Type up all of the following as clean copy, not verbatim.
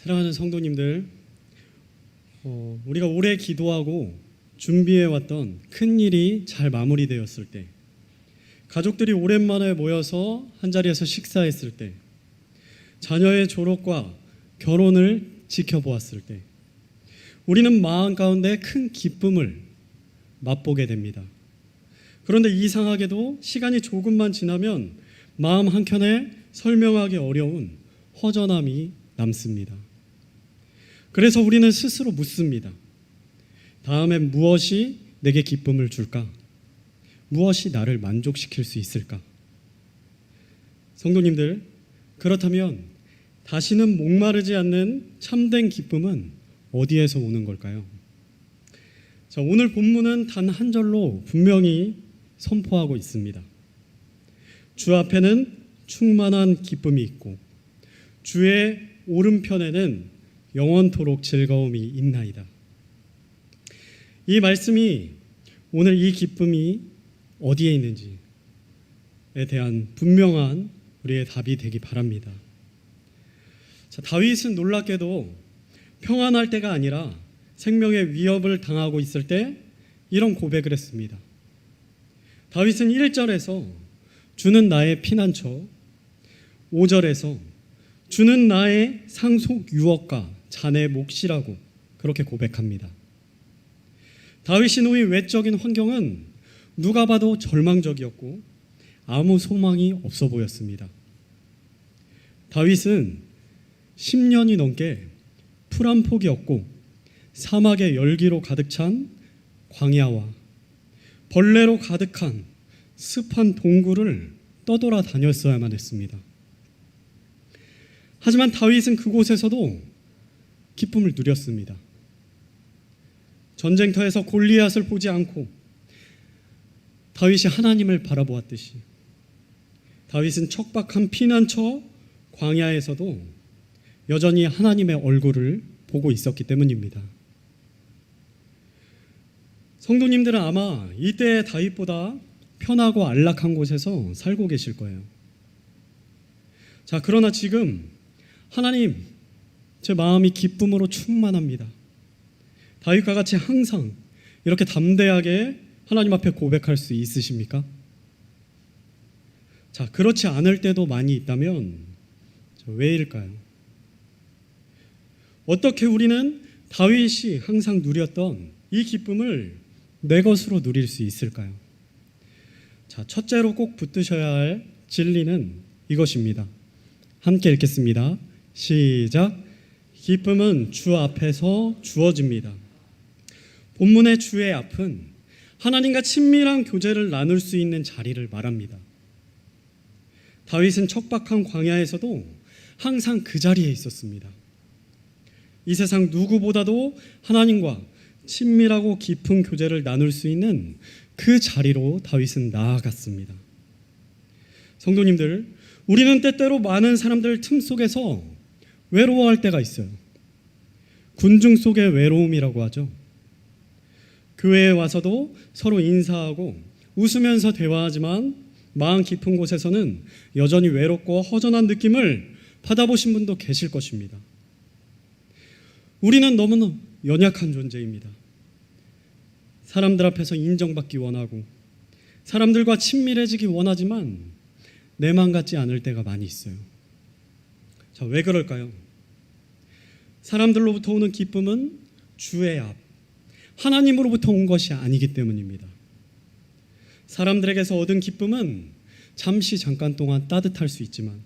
사랑하는 성도님들, 우리가 오래 기도하고 준비해왔던 큰 일이 잘 마무리되었을 때, 가족들이 오랜만에 모여서 한자리에서 식사했을 때, 자녀의 졸업과 결혼을 지켜보았을 때, 우리는 마음 가운데 큰 기쁨을 맛보게 됩니다. 그런데 이상하게도 시간이 조금만 지나면 마음 한켠에 설명하기 어려운 허전함이 남습니다. 그래서 우리는 스스로 묻습니다. 다음엔 무엇이 내게 기쁨을 줄까? 무엇이 나를 만족시킬 수 있을까? 성도님들, 그렇다면 다시는 목마르지 않는 참된 기쁨은 어디에서 오는 걸까요? 자, 오늘 본문은 단 한 절로 분명히 선포하고 있습니다. 주 앞에는 충만한 기쁨이 있고 주의 오른편에는 영원토록 즐거움이 있나이다. 이 말씀이 오늘 이 기쁨이 어디에 있는지에 대한 분명한 우리의 답이 되기 바랍니다. 자, 다윗은 놀랍게도 평안할 때가 아니라 생명의 위협을 당하고 있을 때 이런 고백을 했습니다. 다윗은 1절에서 주는 나의 피난처, 5절에서 주는 나의 상속 유업과 자네 몫이라고 그렇게 고백합니다. 다윗이 놓인 외적인 환경은 누가 봐도 절망적이었고 아무 소망이 없어 보였습니다. 다윗은 10년이 넘게 풀 한 폭이 없고 사막의 열기로 가득 찬 광야와 벌레로 가득한 습한 동굴을 떠돌아 다녔어야만 했습니다. 하지만 다윗은 그곳에서도 기쁨을 누렸습니다. 전쟁터에서 골리앗을 보지 않고 다윗이 하나님을 바라보았듯이 다윗은 척박한 피난처 광야에서도 여전히 하나님의 얼굴을 보고 있었기 때문입니다. 성도님들은 아마 이때의 다윗보다 편하고 안락한 곳에서 살고 계실 거예요. 자, 그러나 지금 하나님, 제 마음이 기쁨으로 충만합니다. 다윗과 같이 항상 이렇게 담대하게 하나님 앞에 고백할 수 있으십니까? 자, 그렇지 않을 때도 많이 있다면 왜일까요? 어떻게 우리는 다윗이 항상 누렸던 이 기쁨을 내 것으로 누릴 수 있을까요? 자, 첫째로 꼭 붙드셔야 할 진리는 이것입니다. 함께 읽겠습니다. 시작. 기쁨은 주 앞에서 주어집니다. 본문의 주의 앞은 하나님과 친밀한 교제를 나눌 수 있는 자리를 말합니다. 다윗은 척박한 광야에서도 항상 그 자리에 있었습니다. 이 세상 누구보다도 하나님과 친밀하고 깊은 교제를 나눌 수 있는 그 자리로 다윗은 나아갔습니다. 성도님들, 우리는 때때로 많은 사람들 틈 속에서 외로워할 때가 있어요. 군중 속의 외로움이라고 하죠. 교회에 와서도 서로 인사하고 웃으면서 대화하지만 마음 깊은 곳에서는 여전히 외롭고 허전한 느낌을 받아보신 분도 계실 것입니다. 우리는 너무나 연약한 존재입니다. 사람들 앞에서 인정받기 원하고 사람들과 친밀해지기 원하지만 내맘 같지 않을 때가 많이 있어요. 자, 왜 그럴까요? 사람들로부터 오는 기쁨은 주의 앞, 하나님으로부터 온 것이 아니기 때문입니다. 사람들에게서 얻은 기쁨은 잠시 잠깐 동안 따뜻할 수 있지만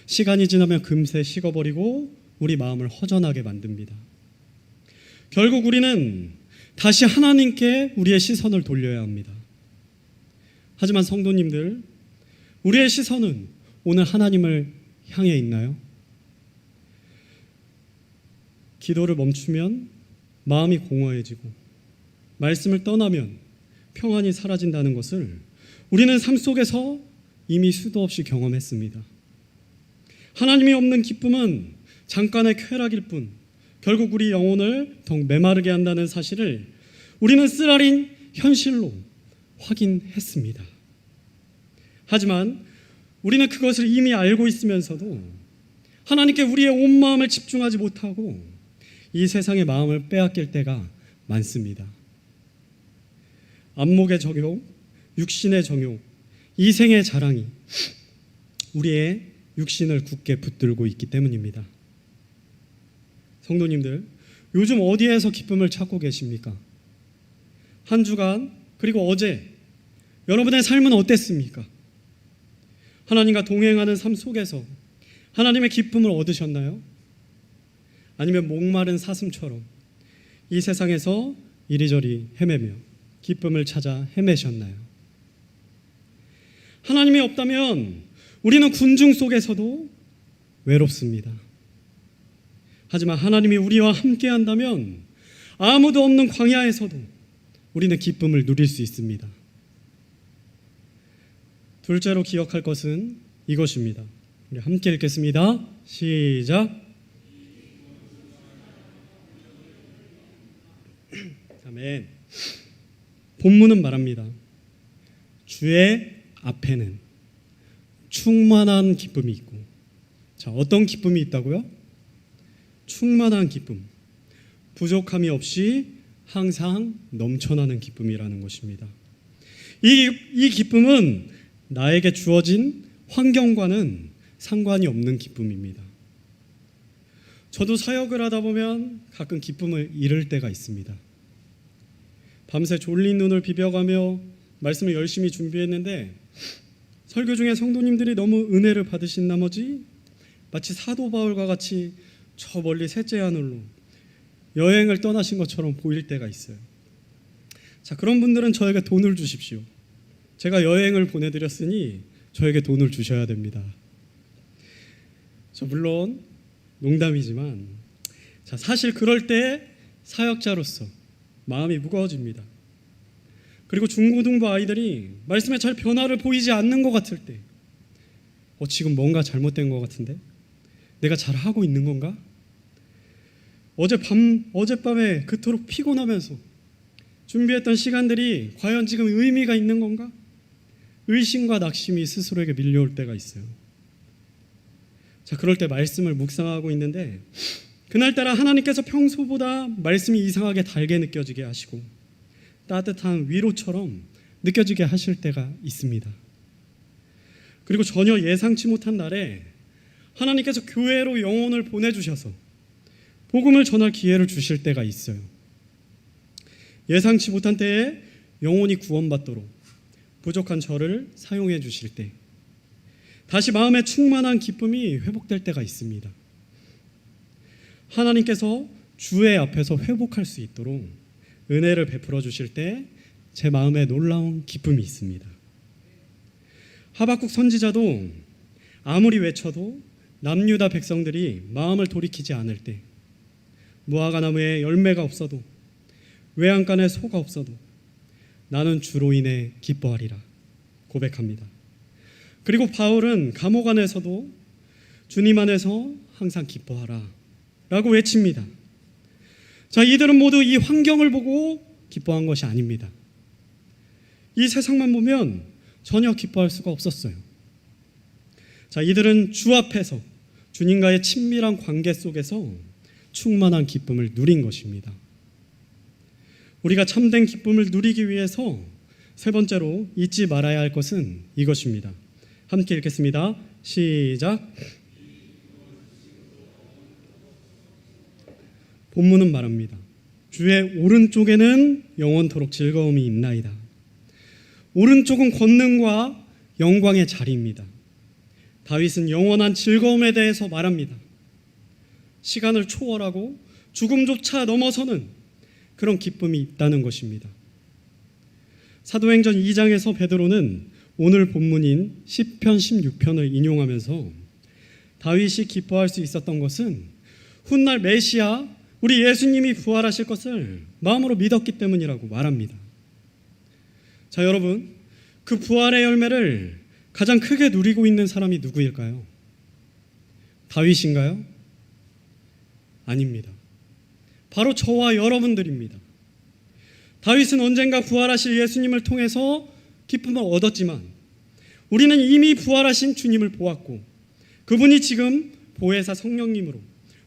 시간이 지나면 금세 식어버리고 우리 마음을 허전하게 만듭니다. 결국 우리는 다시 하나님께 우리의 시선을 돌려야 합니다. 하지만 성도님들, 우리의 시선은 오늘 하나님을 향해 있나요? 기도를 멈추면 마음이 공허해지고 말씀을 떠나면 평안이 사라진다는 것을 우리는 삶 속에서 이미 수도 없이 경험했습니다. 하나님이 없는 기쁨은 잠깐의 쾌락일 뿐 결국 우리 영혼을 더욱 메마르게 한다는 사실을 우리는 쓰라린 현실로 확인했습니다. 하지만 우리는 그것을 이미 알고 있으면서도 하나님께 우리의 온 마음을 집중하지 못하고 이 세상의 마음을 빼앗길 때가 많습니다. 안목의 정욕, 육신의 정욕, 이생의 자랑이 우리의 육신을 굳게 붙들고 있기 때문입니다. 성도님들, 요즘 어디에서 기쁨을 찾고 계십니까? 한 주간 그리고 어제 여러분의 삶은 어땠습니까? 하나님과 동행하는 삶 속에서 하나님의 기쁨을 얻으셨나요? 아니면 목마른 사슴처럼 이 세상에서 이리저리 헤매며 기쁨을 찾아 헤매셨나요? 하나님이 없다면 우리는 군중 속에서도 외롭습니다. 하지만 하나님이 우리와 함께 한다면 아무도 없는 광야에서도 우리는 기쁨을 누릴 수 있습니다. 둘째로 기억할 것은 이것입니다. 우리 함께 읽겠습니다. 시작. 아멘. 본문은 말합니다. 주의 앞에는 충만한 기쁨이 있고, 자, 어떤 기쁨이 있다고요? 충만한 기쁨, 부족함이 없이 항상 넘쳐나는 기쁨이라는 것입니다. 이 기쁨은 나에게 주어진 환경과는 상관이 없는 기쁨입니다. 저도 사역을 하다 보면 가끔 기쁨을 잃을 때가 있습니다. 밤새 졸린 눈을 비벼가며 말씀을 열심히 준비했는데 설교 중에 성도님들이 너무 은혜를 받으신 나머지 마치 사도 바울과 같이 저 멀리 셋째 하늘로 여행을 떠나신 것처럼 보일 때가 있어요. 자, 그런 분들은 저에게 돈을 주십시오. 제가 여행을 보내드렸으니 저에게 돈을 주셔야 됩니다. 저 물론 농담이지만, 자, 사실 그럴 때 사역자로서 마음이 무거워집니다. 그리고 중고등부 아이들이 말씀에 잘 변화를 보이지 않는 것 같을 때 지금 뭔가 잘못된 것 같은데? 내가 잘하고 있는 건가? 어젯밤에 그토록 피곤하면서 준비했던 시간들이 과연 지금 의미가 있는 건가? 의심과 낙심이 스스로에게 밀려올 때가 있어요. 자, 그럴 때 말씀을 묵상하고 있는데 그날따라 하나님께서 평소보다 말씀이 이상하게 달게 느껴지게 하시고 따뜻한 위로처럼 느껴지게 하실 때가 있습니다. 그리고 전혀 예상치 못한 날에 하나님께서 교회로 영혼을 보내주셔서 복음을 전할 기회를 주실 때가 있어요. 예상치 못한 때에 영혼이 구원받도록 부족한 저를 사용해 주실 때 다시 마음에 충만한 기쁨이 회복될 때가 있습니다. 하나님께서 주의 앞에서 회복할 수 있도록 은혜를 베풀어 주실 때 제 마음에 놀라운 기쁨이 있습니다. 하박국 선지자도 아무리 외쳐도 남유다 백성들이 마음을 돌이키지 않을 때, 무화과 나무에 열매가 없어도 외양간에 소가 없어도 나는 주로 인해 기뻐하리라 고백합니다. 그리고 바울은 감옥 안에서도 주님 안에서 항상 기뻐하라 라고 외칩니다. 자, 이들은 모두 이 환경을 보고 기뻐한 것이 아닙니다. 이 세상만 보면 전혀 기뻐할 수가 없었어요. 자, 이들은 주 앞에서 주님과의 친밀한 관계 속에서 충만한 기쁨을 누린 것입니다. 우리가 참된 기쁨을 누리기 위해서 세 번째로 잊지 말아야 할 것은 이것입니다. 함께 읽겠습니다. 시작. 본문은 말합니다. 주의 오른쪽에는 영원토록 즐거움이 있나이다. 오른쪽은 권능과 영광의 자리입니다. 다윗은 영원한 즐거움에 대해서 말합니다. 시간을 초월하고 죽음조차 넘어서는 그런 기쁨이 있다는 것입니다. 사도행전 2장에서 베드로는 오늘 본문인 시편 16편을 인용하면서 다윗이 기뻐할 수 있었던 것은 훗날 메시아 우리 예수님이 부활하실 것을 마음으로 믿었기 때문이라고 말합니다. 자, 여러분, 그 부활의 열매를 가장 크게 누리고 있는 사람이 누구일까요? 다윗인가요? 아닙니다. 바로 저와 여러분들입니다. 다윗은 언젠가 부활하실 예수님을 통해서 기쁨을 얻었지만 우리는 이미 부활하신 주님을 보았고 그분이 지금 보혜사 성령님으로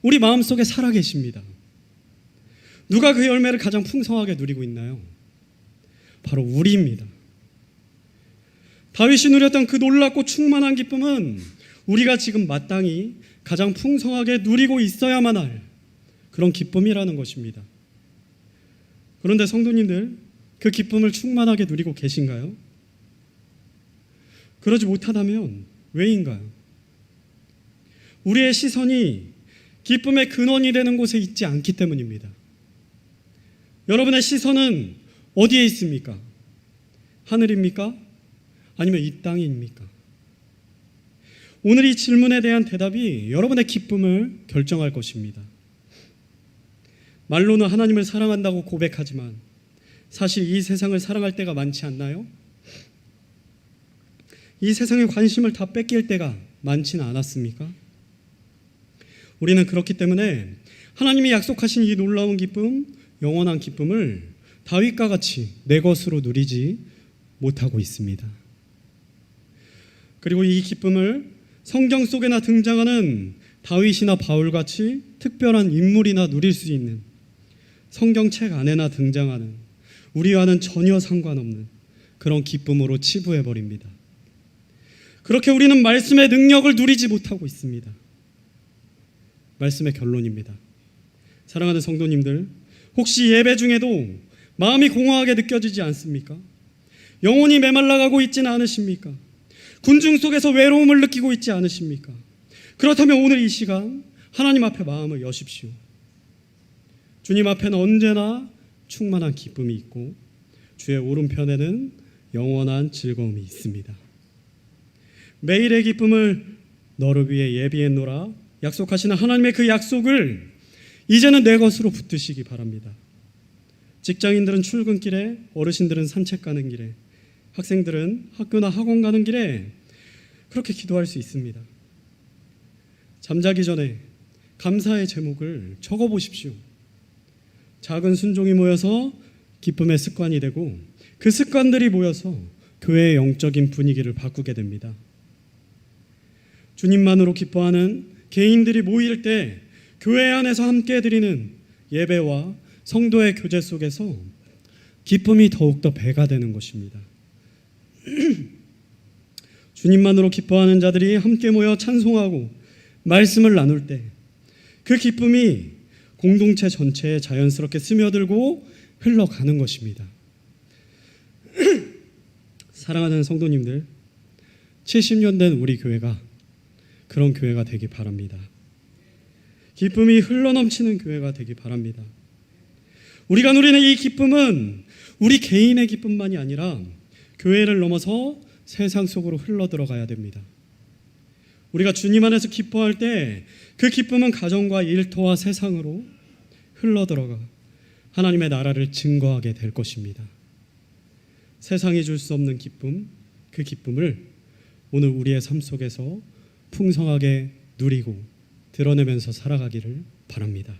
우리 마음속에 살아계십니다. 누가 그 열매를 가장 풍성하게 누리고 있나요? 바로 우리입니다. 다윗이 누렸던 그 놀랍고 충만한 기쁨은 우리가 지금 마땅히 가장 풍성하게 누리고 있어야만 할 그런 기쁨이라는 것입니다. 그런데 성도님들, 그 기쁨을 충만하게 누리고 계신가요? 그러지 못하다면 왜인가요? 우리의 시선이 기쁨의 근원이 되는 곳에 있지 않기 때문입니다. 여러분의 시선은 어디에 있습니까? 하늘입니까? 아니면 이 땅입니까? 오늘 이 질문에 대한 대답이 여러분의 기쁨을 결정할 것입니다. 말로는 하나님을 사랑한다고 고백하지만 사실 이 세상을 사랑할 때가 많지 않나요? 이 세상의 관심을 다 뺏길 때가 많지는 않았습니까? 우리는 그렇기 때문에 하나님이 약속하신 이 놀라운 기쁨, 영원한 기쁨을 다윗과 같이 내 것으로 누리지 못하고 있습니다. 그리고 이 기쁨을 성경 속에나 등장하는 다윗이나 바울같이 특별한 인물이나 누릴 수 있는 성경책 안에나 등장하는 우리와는 전혀 상관없는 그런 기쁨으로 치부해버립니다. 그렇게 우리는 말씀의 능력을 누리지 못하고 있습니다. 말씀의 결론입니다. 사랑하는 성도님들, 혹시 예배 중에도 마음이 공허하게 느껴지지 않습니까? 영혼이 메말라가고 있지는 않으십니까? 군중 속에서 외로움을 느끼고 있지 않으십니까? 그렇다면 오늘 이 시간 하나님 앞에 마음을 여십시오. 주님 앞에는 언제나 충만한 기쁨이 있고 주의 오른편에는 영원한 즐거움이 있습니다. 매일의 기쁨을 너를 위해 예비했노라 약속하시는 하나님의 그 약속을 이제는 내 것으로 붙드시기 바랍니다. 직장인들은 출근길에, 어르신들은 산책 가는 길에, 학생들은 학교나 학원 가는 길에 그렇게 기도할 수 있습니다. 잠자기 전에 감사의 제목을 적어보십시오. 작은 순종이 모여서 기쁨의 습관이 되고 그 습관들이 모여서 교회의 영적인 분위기를 바꾸게 됩니다. 주님만으로 기뻐하는 개인들이 모일 때 교회 안에서 함께 드리는 예배와 성도의 교제 속에서 기쁨이 더욱더 배가 되는 것입니다. 주님만으로 기뻐하는 자들이 함께 모여 찬송하고 말씀을 나눌 때 그 기쁨이 공동체 전체에 자연스럽게 스며들고 흘러가는 것입니다. 사랑하는 성도님들, 70년 된 우리 교회가 그런 교회가 되기 바랍니다. 기쁨이 흘러넘치는 교회가 되기 바랍니다. 우리가 누리는 이 기쁨은 우리 개인의 기쁨만이 아니라 교회를 넘어서 세상 속으로 흘러들어가야 됩니다. 우리가 주님 안에서 기뻐할 때 그 기쁨은 가정과 일터와 세상으로 흘러들어가 하나님의 나라를 증거하게 될 것입니다. 세상이 줄 수 없는 기쁨, 그 기쁨을 오늘 우리의 삶 속에서 풍성하게 누리고 드러내면서 살아가기를 바랍니다.